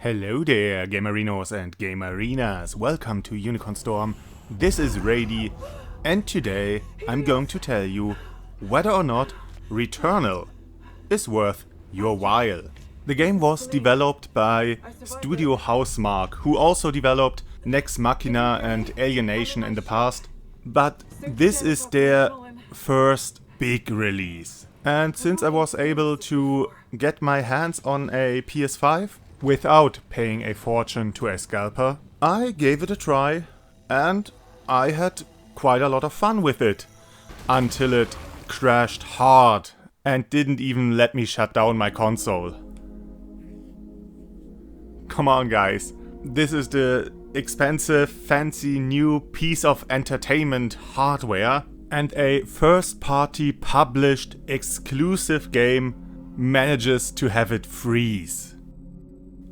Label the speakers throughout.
Speaker 1: Hello there, Gamerinos and Gamerinas. Welcome to UnicornStorm. This is Rady, and today I'm going to tell you whether or not Returnal is worth your while. The game was developed by Studio Housemarque, who also developed Nex Machina and Alienation in the past, but this is their first big release. And since I was able to get my hands on a PS5 without paying a fortune to a scalper, I gave it a try and I had quite a lot of fun with it. Until it crashed hard and didn't even let me shut down my console. Come on guys, this is the expensive, fancy new piece of entertainment hardware, and a first-party published exclusive game manages to have it freeze.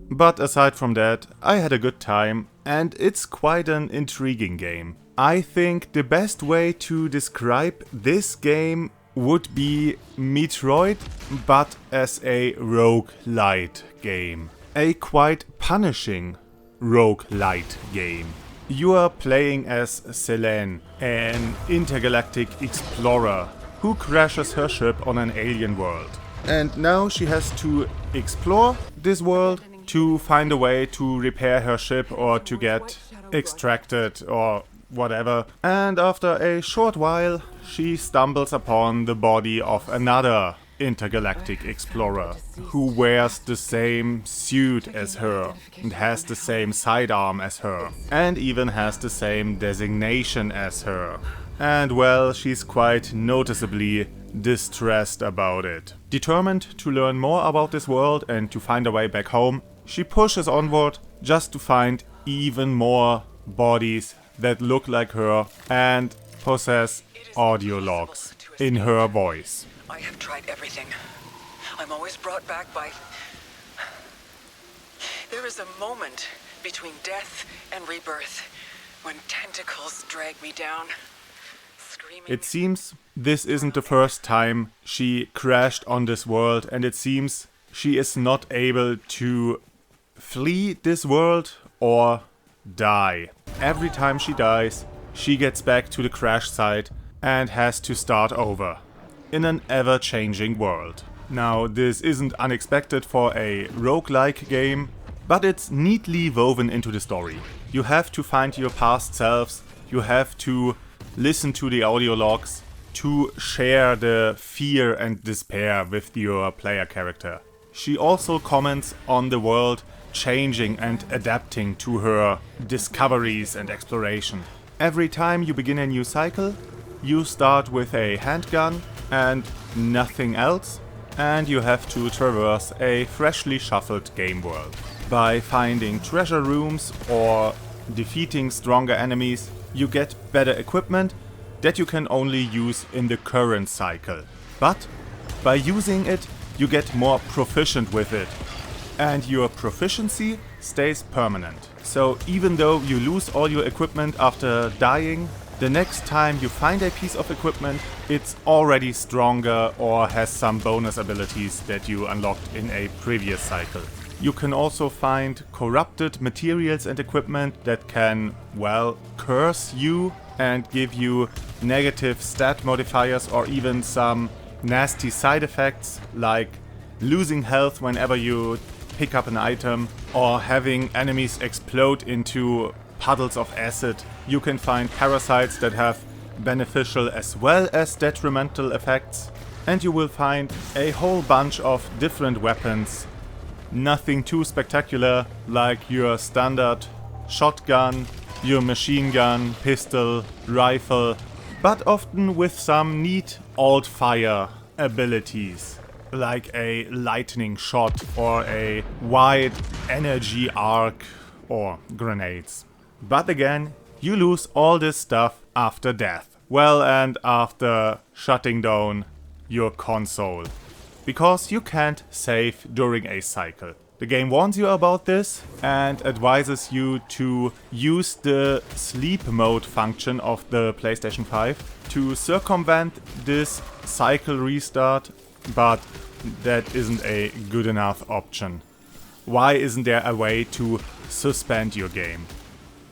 Speaker 1: But aside from that, I had a good time, and it's quite an intriguing game. I think the best way to describe this game would be Metroid, but as a rogue-lite game. A quite punishing rogue-lite game. You are playing as Selene, an intergalactic explorer who crashes her ship on an alien world. And now she has to explore this world to find a way to repair her ship or to get extracted or whatever. And after a short while, she stumbles upon the body of another intergalactic explorer who wears the same suit as her and has the same sidearm as her and even has the same designation as her. And well, she's quite noticeably distressed about it. Determined to learn more about this world and to find a way back home, she pushes onward just to find even more bodies that look like her and possess audio logs in her voice.
Speaker 2: I have tried everything. I'm always brought back by... There is a moment between death and rebirth when tentacles drag me down, screaming...
Speaker 1: It seems this isn't the first time she crashed on this world, and it seems she is not able to flee this world or die. Every time she dies, she gets back to the crash site and has to start over in an ever-changing world. Now, this isn't unexpected for a roguelike game, but it's neatly woven into the story. You have to find your past selves, you have to listen to the audio logs to share the fear and despair with your player character. She also comments on the world changing and adapting to her discoveries and exploration. Every time you begin a new cycle, you start with a handgun and nothing else, and you have to traverse a freshly shuffled game world. By finding treasure rooms or defeating stronger enemies, you get better equipment that you can only use in the current cycle. But by using it, you get more proficient with it, and your proficiency stays permanent. So even though you lose all your equipment after dying, the next time you find a piece of equipment, it's already stronger or has some bonus abilities that you unlocked in a previous cycle. You can also find corrupted materials and equipment that can, well, curse you and give you negative stat modifiers or even some nasty side effects like losing health whenever you pick up an item or having enemies explode into puddles of acid. You can find parasites that have beneficial as well as detrimental effects, and you will find a whole bunch of different weapons. Nothing too spectacular, like your standard shotgun, your machine gun, pistol, rifle, but often with some neat alt-fire abilities, like a lightning shot or a wide energy arc or grenades. But again, you lose all this stuff after death. Well, and after shutting down your console, because you can't save during a cycle. The game warns you about this and advises you to use the sleep mode function of the PlayStation 5 to circumvent this cycle restart, but that isn't a good enough option. why isn't there a way to suspend your game?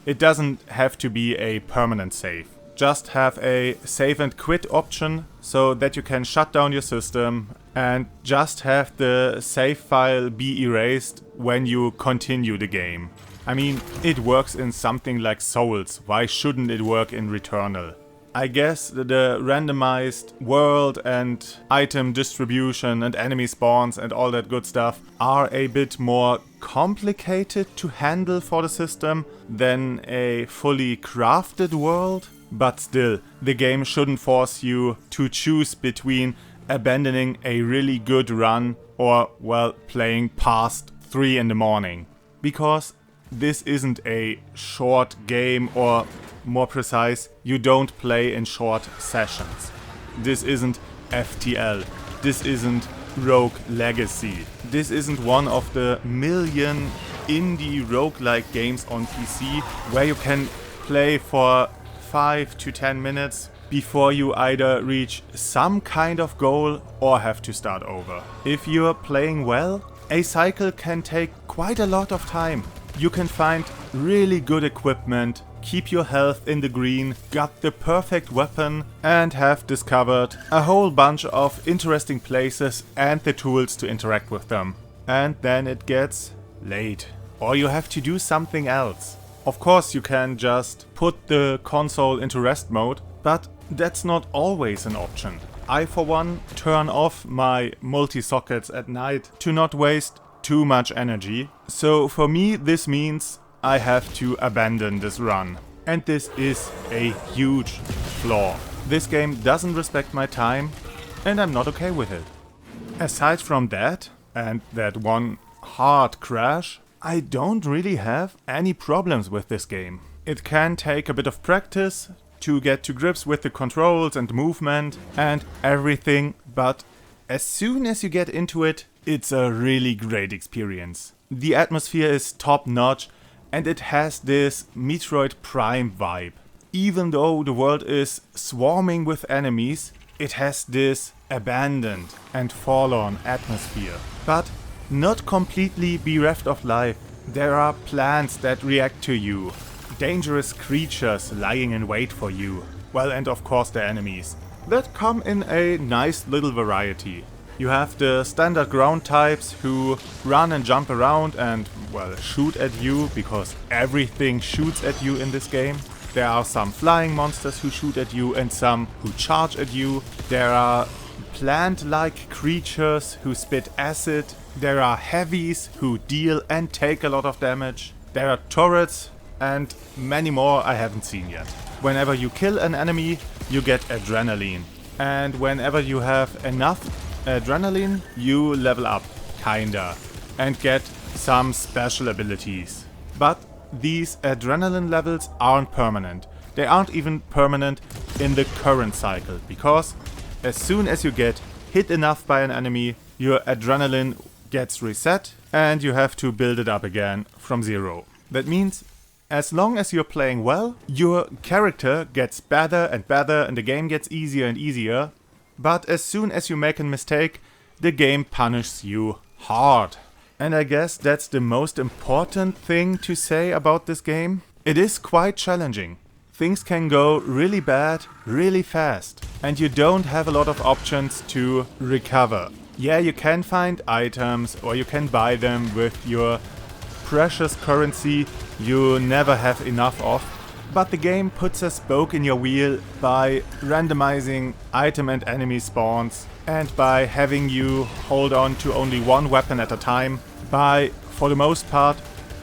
Speaker 1: It doesn't have to be a permanent save. Just have a save and quit option so that you can shut down your system and just have the save file be erased when you continue the game. I mean, it works in something like Souls, why shouldn't it work in Returnal? I guess the randomized world and item distribution and enemy spawns and all that good stuff are a bit more complicated to handle for the system than a fully crafted world. But still, the game shouldn't force you to choose between abandoning a really good run or, well, playing past 3 in the morning. Because this isn't a short game, or more precise, you don't play in short sessions. This isn't FTL. This isn't Rogue Legacy. This isn't one of the million indie roguelike games on PC where you can play for 5 to 10 minutes before you either reach some kind of goal or have to start over. If you're playing well, a cycle can take quite a lot of time. You can find really good equipment, keep your health in the green, got the perfect weapon, and have discovered a whole bunch of interesting places and the tools to interact with them. And then it gets late. Or you have to do something else. Of course you can just put the console into rest mode, but that's not always an option. I for one turn off my multi-sockets at night to not waste too much energy. So for me this means I have to abandon this run. And this is a huge flaw. This game doesn't respect my time and I'm not okay with it. Aside from that, and that one hard crash, I don't really have any problems with this game. It can take a bit of practice to get to grips with the controls and movement and everything, but as soon as you get into it, it's a really great experience. The atmosphere is top notch and it has this Metroid Prime vibe. Even though the world is swarming with enemies, it has this abandoned and forlorn atmosphere. But not completely bereft of life. There are plants that react to you, dangerous creatures lying in wait for you, well, and of course the enemies, that come in a nice little variety. You have the standard ground types who run and jump around and, well, shoot at you, because everything shoots at you in this game. There are some flying monsters who shoot at you and some who charge at you. There are plant-like creatures who spit acid. There are heavies who deal and take a lot of damage. There are turrets and many more I haven't seen yet. Whenever you kill an enemy, you get adrenaline. And whenever you have enough adrenaline, you level up, kinda, and get some special abilities. But these adrenaline levels aren't permanent. They aren't even permanent in the current cycle, because as soon as you get hit enough by an enemy, your adrenaline gets reset and you have to build it up again from zero. That means as long as you're playing well, your character gets better and better and the game gets easier and easier. But as soon as you make a mistake, the game punishes you hard. And I guess that's the most important thing to say about this game. It is quite challenging. Things can go really bad, really fast, and you don't have a lot of options to recover. Yeah, you can find items or you can buy them with your precious currency you never have enough of, but the game puts a spoke in your wheel by randomizing item and enemy spawns and by having you hold on to only one weapon at a time, by, for the most part,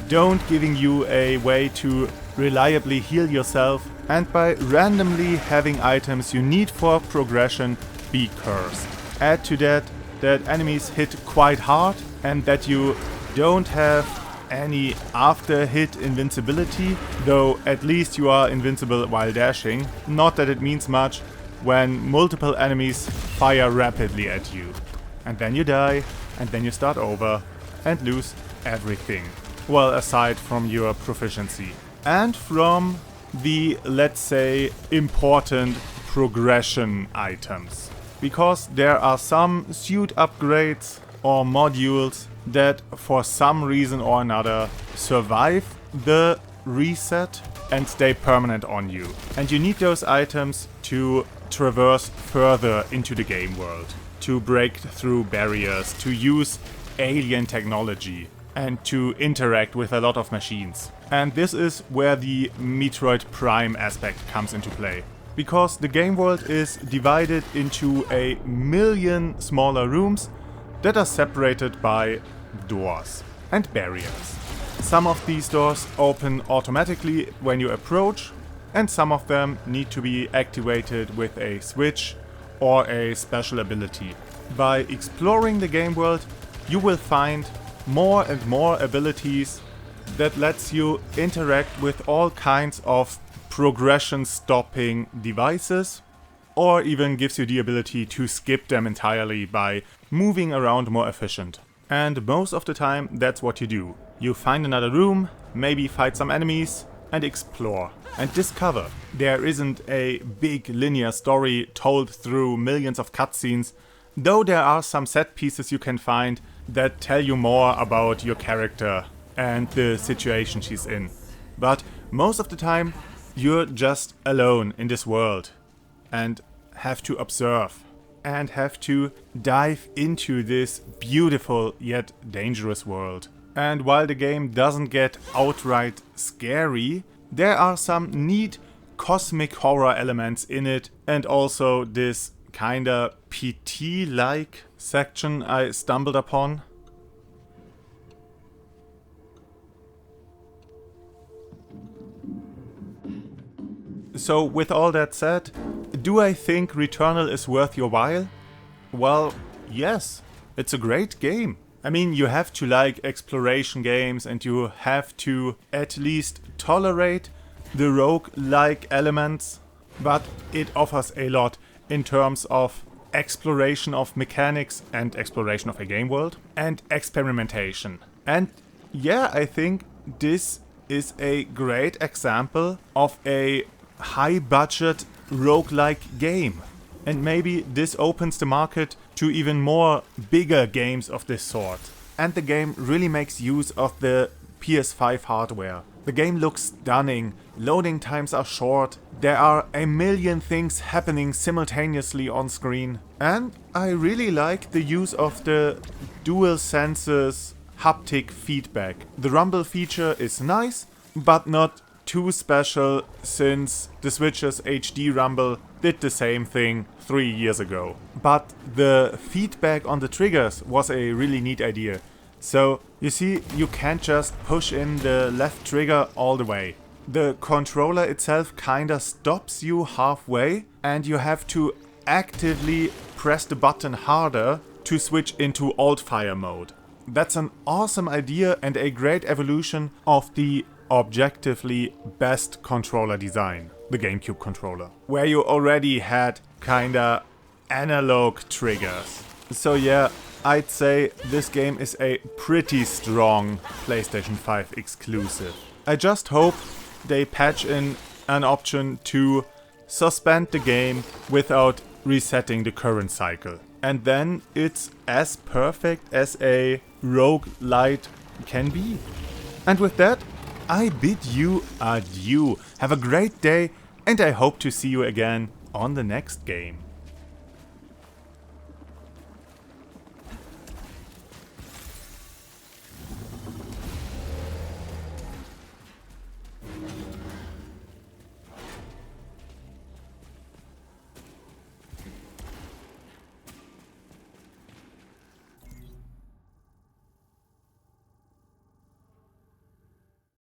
Speaker 1: don't giving you a way to reliably heal yourself, and by randomly having items you need for progression be cursed. Add to that enemies hit quite hard and that you don't have any after hit invincibility, though at least you are invincible while dashing. Not that it means much when multiple enemies fire rapidly at you. And then you die, and then you start over and lose everything. Well, aside from your proficiency. And from the, let's say, important progression items. Because there are some suit upgrades or modules that for some reason or another survive the reset and stay permanent on you. And you need those items to traverse further into the game world, to break through barriers, to use alien technology, and to interact with a lot of machines. And this is where the Metroid Prime aspect comes into play. Because the game world is divided into a million smaller rooms that are separated by doors and barriers. Some of these doors open automatically when you approach, and some of them need to be activated with a switch or a special ability. By exploring the game world, you will find more and more abilities that lets you interact with all kinds of progression stopping devices, or even gives you the ability to skip them entirely by moving around more efficient. And most of the time that's what you do. You find another room, maybe fight some enemies, and explore and discover. There isn't a big linear story told through millions of cutscenes, though there are some set pieces you can find that tell you more about your character and the situation she's in. But most of the time you're just alone in this world and have to observe and have to dive into this beautiful yet dangerous world. And while the game doesn't get outright scary, there are some neat cosmic horror elements in it, and also this kinda PT-like section I stumbled upon. So with all that said, do I think Returnal is worth your while? Well, yes, it's a great game. I mean, you have to like exploration games and you have to at least tolerate the rogue-like elements, but it offers a lot in terms of exploration of mechanics and exploration of a game world and experimentation. And yeah, I think this is a great example of a high-budget roguelike game. And maybe this opens the market to even more bigger games of this sort. And the game really makes use of the PS5 hardware. The game looks stunning, loading times are short, there are a million things happening simultaneously on screen. And I really like the use of the DualSense's haptic feedback. The rumble feature is nice, but not too special, since the Switch's HD rumble did the same thing 3 years ago. But the feedback on the triggers was a really neat idea. So you see, you can't just push in the left trigger all the way. The controller itself kinda stops you halfway and you have to actively press the button harder to switch into alt-fire mode. That's an awesome idea and a great evolution of the objectively best controller design, the GameCube controller, where you already had kinda analog triggers. So yeah, I'd say this game is a pretty strong PlayStation 5 exclusive. I just hope they patch in an option to suspend the game without resetting the current cycle. And then it's as perfect as a roguelite can be. And with that, I bid you adieu. Have a great day, and I hope to see you again on the next game.